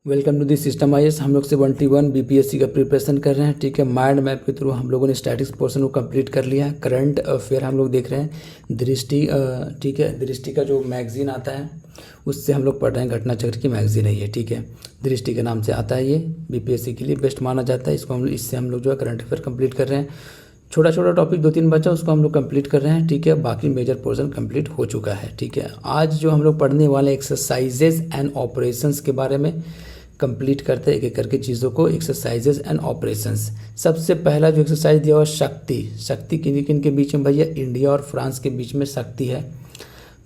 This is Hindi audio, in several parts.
Welcome to the system IAS. हम लोग 71 बीपीएससी का प्रिपरेशन कर रहे हैं। ठीक है, माइंड मैप के थ्रू हम लोगों ने स्टैटिक्स पोर्शन को कंप्लीट कर लिया है। करंट अफेयर हम लोग देख रहे हैं दृष्टि। ठीक है, दृष्टि का जो मैगजीन आता है उससे हम लोग पढ़ रहे हैं। घटना चक्र की मैगजीन है ये। ठीक है, दृष्टि के नाम से आता है ये, बीपीएससी के लिए बेस्ट माना जाता है। इससे हम लोग जो है करंट अफेयर कंप्लीट कर रहे हैं। छोटा छोटा टॉपिक 2-3 बचा, उसको हम लोग कंप्लीट कर रहे हैं। ठीक है, बाकी मेजर पोर्शन कंप्लीट हो चुका है। ठीक है, आज जो हम लोग पढ़ने वाले एक्सरसाइजेज एंड ऑपरेशंस के बारे में कंप्लीट करते हैं एक एक करके चीज़ों को। एक्सरसाइजेज एंड ऑपरेशंस, सबसे पहला जो एक्सरसाइज दिया हुआ शक्ति। शक्ति किन किन के बीच में भैया? इंडिया और फ्रांस के बीच में शक्ति है।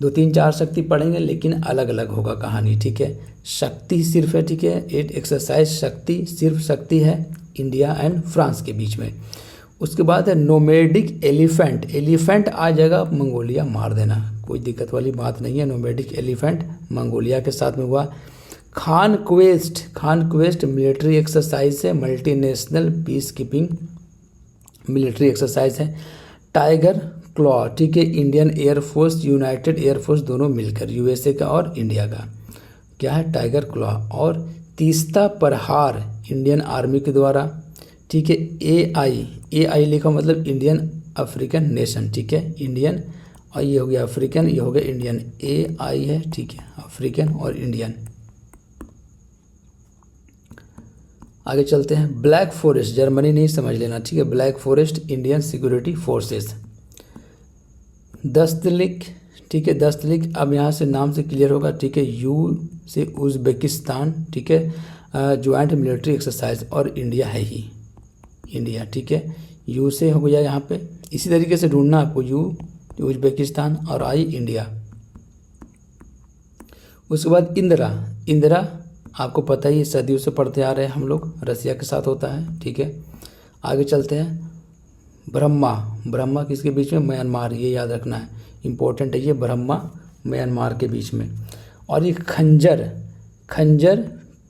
2-3-4 शक्ति पढ़ेंगे लेकिन अलग अलग होगा कहानी। ठीक है, शक्ति सिर्फ है। ठीक है, एक एक्सरसाइज शक्ति, सिर्फ शक्ति है इंडिया एंड फ्रांस के बीच में। उसके बाद है नोमैडिक एलिफेंट। एलिफेंट आ जाएगा, मंगोलिया मार देना, कोई दिक्कत वाली बात नहीं है। नोमैडिक एलिफेंट मंगोलिया के साथ में हुआ। खान क्वेस्ट मिलिट्री एक्सरसाइज है, multinational peace keeping military exercise है। टाइगर क्लॉ, ठीक है, इंडियन एयरफोर्स यूनाइटेड एयरफोर्स दोनों मिलकर, यूएसए का और इंडिया का, क्या है? Tiger claw. और तीस्ता प्रहार इंडियन आर्मी के द्वारा। ठीक है, एआई लिखा मतलब इंडियन अफ्रीकन नेशन। ठीक है, इंडियन, और ये हो गया अफ्रीकन, ये हो गया इंडियन। एआई है, ठीक है, अफ्रीकन और इंडियन। आगे चलते हैं। ब्लैक फॉरेस्ट, जर्मनी नहीं समझ लेना। ठीक है, black forest Indian security forces. दस्तलिक, ठीक है, दस्तलिक अब यहाँ से नाम से क्लियर होगा। ठीक है, यू से उज़्बेकिस्तान। ठीक है, ज्वाइंट मिलिट्री एक्सरसाइज, और इंडिया है ही इंडिया। ठीक है, यू से हो गया यहाँ पे, इसी तरीके से ढूंढना आपको, यू उज़्बेकिस्तान और आई इंडिया। उसके बाद इंदिरा आपको पता ही है, सदियों से पढ़ते आ रहे हैं हम लोग, रसिया के साथ होता है। ठीक है, आगे चलते हैं। ब्रह्मा किसके बीच में? म्यांमार, ये याद रखना है, इंपॉर्टेंट है ये, ब्रह्मा म्यांमार के बीच में। और ये खंजर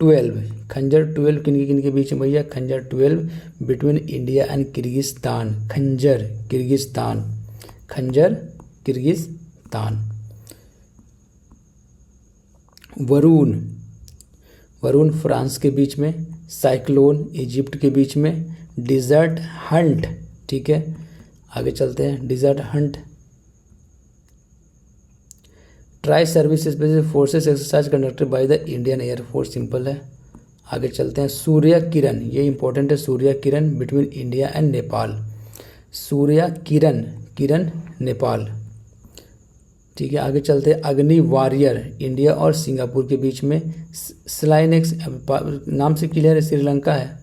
12 किन के बीच में भैया? खंजर 12 बिटवीन इंडिया एंड किर्गिस्तान। खंजर किर्गिस्तान। वरुण फ्रांस के बीच में। साइक्लोन इजिप्ट के बीच में। डिजर्ट हंट, ठीक है, आगे चलते हैं। Desert hunt, tri service special forces exercise conducted by the Indian air force, simple है। आगे चलते हैं। सूर्य किरण, ये इंपॉर्टेंट है, Surya Kiran between India and Nepal. Surya Kiran Nepal. ठीक है, आगे चलते हैं। अग्नि वॉरियर इंडिया और सिंगापुर के बीच में। स्लाइनेक्स नाम से क्लियर है, श्रीलंका है।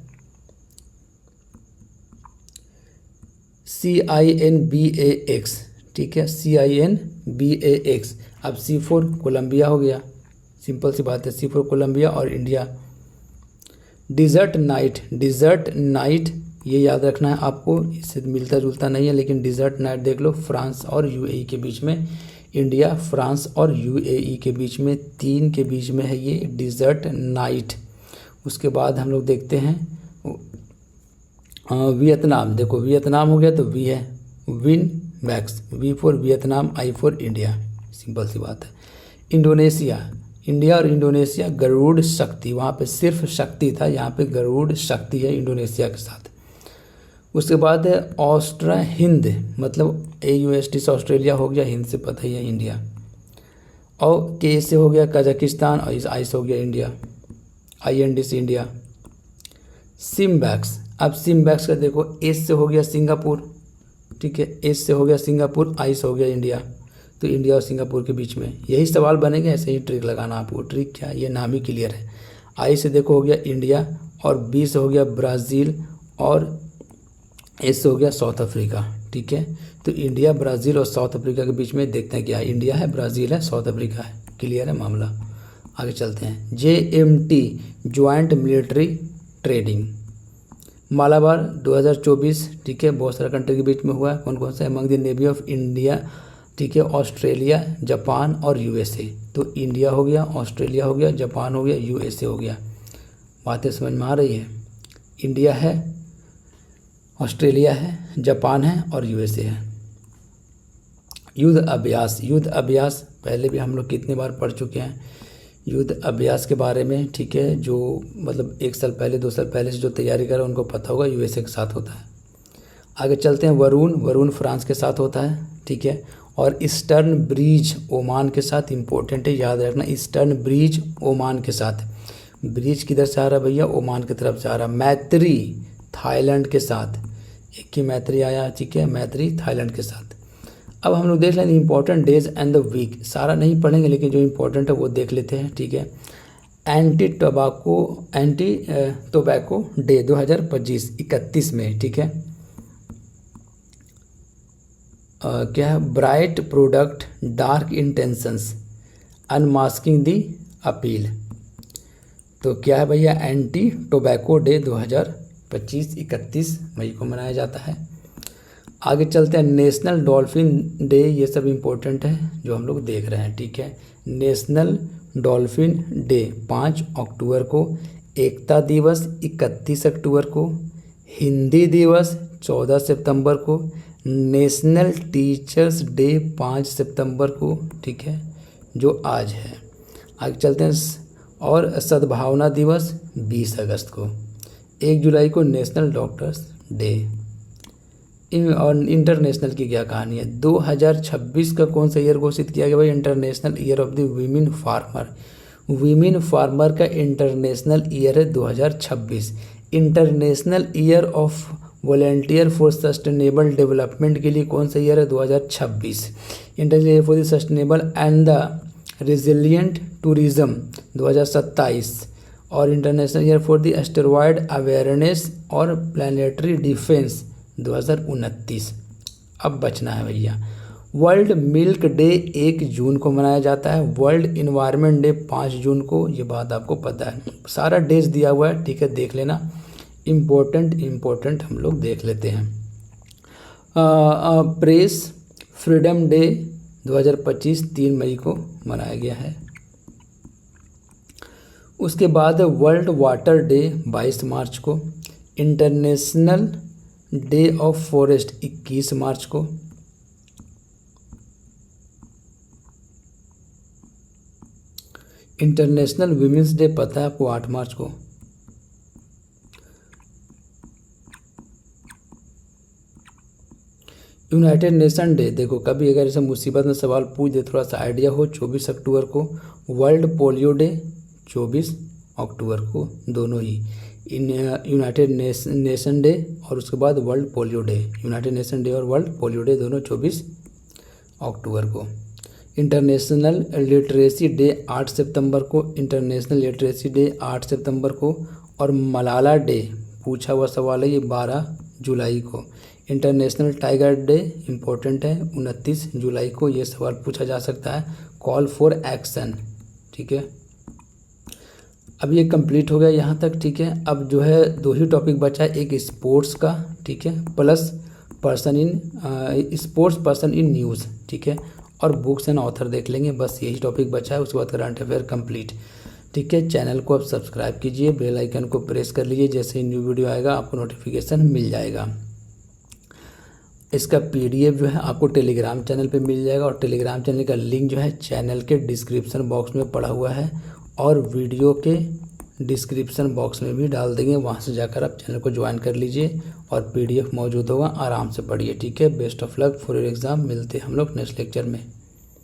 CINBAX, ठीक है, CINBAX। अब C4 कोलंबिया हो गया, सिंपल सी बात है, C4 कोलंबिया और इंडिया। डिजर्ट नाइट ये याद रखना है आपको, इससे मिलता जुलता नहीं है लेकिन डिजर्ट नाइट देख लो, फ्रांस और यूएई के बीच में। इंडिया, फ्रांस और यूएई के बीच में, 3 के बीच में है ये डिजर्ट नाइट। उसके बाद हम लोग देखते हैं वियतनाम। देखो वियतनाम हो गया तो वी है, विन मैक्स, V for Vietnam, I for India, simple सी बात है। इंडिया और इंडोनेशिया, गरुड़ शक्ति, वहाँ पे सिर्फ शक्ति था, यहाँ पे गरुड़ शक्ति है इंडोनेशिया के साथ। उसके बाद है ऑस्ट्रा हिंद, मतलब AUST से ऑस्ट्रेलिया हो गया, हिंद से पता ही है इंडिया। और के से हो गया कजाकिस्तान, और आई से हो गया इंडिया, IND से इंडिया। सिम्बैक्स, अब सिम्बैक्स का देखो, एस से हो गया सिंगापुर, ठीक है, एस से हो गया सिंगापुर, आई से हो गया इंडिया, तो इंडिया और सिंगापुर के बीच में यही सवाल बनेगा। ऐसे ही ट्रिक लगाना आपको। ट्रिक क्या, ये नाम ही क्लियर है। आई से देखो हो गया इंडिया, और बी से हो गया ब्राज़ील, और एस से हो गया साउथ अफ्रीका। ठीक है, तो इंडिया, ब्राज़ील और साउथ अफ्रीका के बीच में देखते हैं क्या है, इंडिया है, ब्राज़ील है, साउथ अफ्रीका है। क्लियर है मामला। आगे चलते हैं। JMT joint military trading, Malabar 2024, ठीक है, बहुत सारे कंट्री के बीच में हुआ है। कौन कौन सा है? Among the navy of India, ठीक है, ऑस्ट्रेलिया, जापान और USA। तो इंडिया हो गया, ऑस्ट्रेलिया हो गया, जापान हो गया, USA हो गया। बातें समझ में आ रही है? इंडिया है, ऑस्ट्रेलिया है, जापान है और USA है। युद्ध अभ्यास पहले भी हम लोग कितने बार पढ़ चुके हैं। युद्ध अभ्यास के बारे में, ठीक है, जो मतलब 1 साल पहले 2 साल पहले से जो तैयारी कर रहे हैं उनको पता होगा, यूएसए के साथ होता है। आगे चलते हैं, वरुण फ्रांस के साथ होता है, ठीक है। और ईस्टर्न ब्रीज ओमान के साथ, इंपॉर्टेंट है याद रखना, ईस्टर्न ब्रीज ओमान के साथ। ब्रीज किधर से आ रहा है भैया, ओमान की तरफ से आ रहा है। मैत्री थाईलैंड के साथ, एक ही मैत्री आया, ठीक है, मैत्री थाईलैंड के साथ। अब हम लोग देख लेंगे important days and the week, सारा नहीं पढ़ेंगे लेकिन जो इंपॉर्टेंट है वो देख लेते हैं, ठीक है। एंटी टोबैको डे 2025 31 में, ठीक है। क्या है, bright product dark intentions unmasking the appeal. तो क्या है भैया, एंटी टोबैको डे 2025 31 मई को मनाया जाता है। आगे चलते हैं, नेशनल डॉल्फिन डे, ये सब इम्पोर्टेंट है जो हम लोग देख रहे हैं, ठीक है। नेशनल डॉल्फिन डे 5 अक्टूबर को, एकता दिवस 31 अक्टूबर को, हिंदी दिवस 14 सितंबर को, नेशनल टीचर्स डे 5 सितंबर को, ठीक है, जो आज है। आगे चलते हैं, और सद्भावना दिवस 20 अगस्त को, 1 जुलाई को नेशनल डॉक्टर्स डे। और इंटरनेशनल की क्या कहानी है, 2026 का कौन सा ईयर घोषित किया गया भाई, international year of the women farmer. Women farmer का इंटरनेशनल ईयर है 2026। International year of volunteer for sustainable development के लिए कौन सा ईयर है, 2026। International year for the sustainable and the resilient tourism 2027। और international year for the asteroid awareness और प्लानिटरी डिफेंस 2029। अब बचना है भैया, वर्ल्ड मिल्क डे 1 जून को मनाया जाता है, वर्ल्ड इन्वायरमेंट डे 5 जून को, ये बात आपको पता है। सारा डेज दिया हुआ है, ठीक है, देख लेना, इम्पोर्टेंट हम लोग देख लेते हैं। प्रेस फ्रीडम डे 2025 3 मई को मनाया गया है। उसके बाद वर्ल्ड वाटर डे 22 मार्च को, इंटरनेशनल डे ऑफ फॉरेस्ट 21 मार्च को, इंटरनेशनल वीमेंस डे पता है आपको 8 मार्च को, यूनाइटेड नेशन डे, देखो कभी अगर ऐसा मुसीबत में सवाल पूछ दे, थोड़ा सा आइडिया हो, 24 अक्टूबर को। वर्ल्ड पोलियो डे 24 अक्टूबर को, दोनों ही यूनाइटेड नेशन डे और उसके बाद world polio day, United nation day और वर्ल्ड पोलियो डे दोनों 24 अक्टूबर को। इंटरनेशनल लिटरेसी डे 8 सितंबर को, इंटरनेशनल लिटरेसी डे 8 सितंबर को। और मलाला डे पूछा हुआ सवाल है ये 12 जुलाई को। इंटरनेशनल टाइगर डे इम्पोर्टेंट है 29 जुलाई को, ये सवाल पूछा जा सकता है, कॉल फॉर एक्शन, ठीक है। अब ये कंप्लीट हो गया यहाँ तक, ठीक है। अब जो है 2 ही टॉपिक बचा है, एक स्पोर्ट्स का, ठीक है, plus sports person in news, ठीक है, और बुक्स एंड ऑथर देख लेंगे, बस यही टॉपिक बचा है। उसके बाद करंट अफेयर कंप्लीट, ठीक है। चैनल को आप सब्सक्राइब कीजिए, बेल आइकन को प्रेस कर लीजिए, जैसे ही न्यू वीडियो आएगा आपको नोटिफिकेशन मिल जाएगा। इसका PDF जो है आपको टेलीग्राम चैनल पे मिल जाएगा, और टेलीग्राम चैनल का लिंक जो है चैनल के डिस्क्रिप्शन बॉक्स में पड़ा हुआ है, और वीडियो के डिस्क्रिप्शन बॉक्स में भी डाल देंगे, वहाँ से जाकर आप चैनल को ज्वाइन कर लीजिए, और PDF मौजूद होगा, आराम से पढ़िए, ठीक है। Best of luck for your exam, मिलते हैं हम लोग नेक्स्ट लेक्चर में।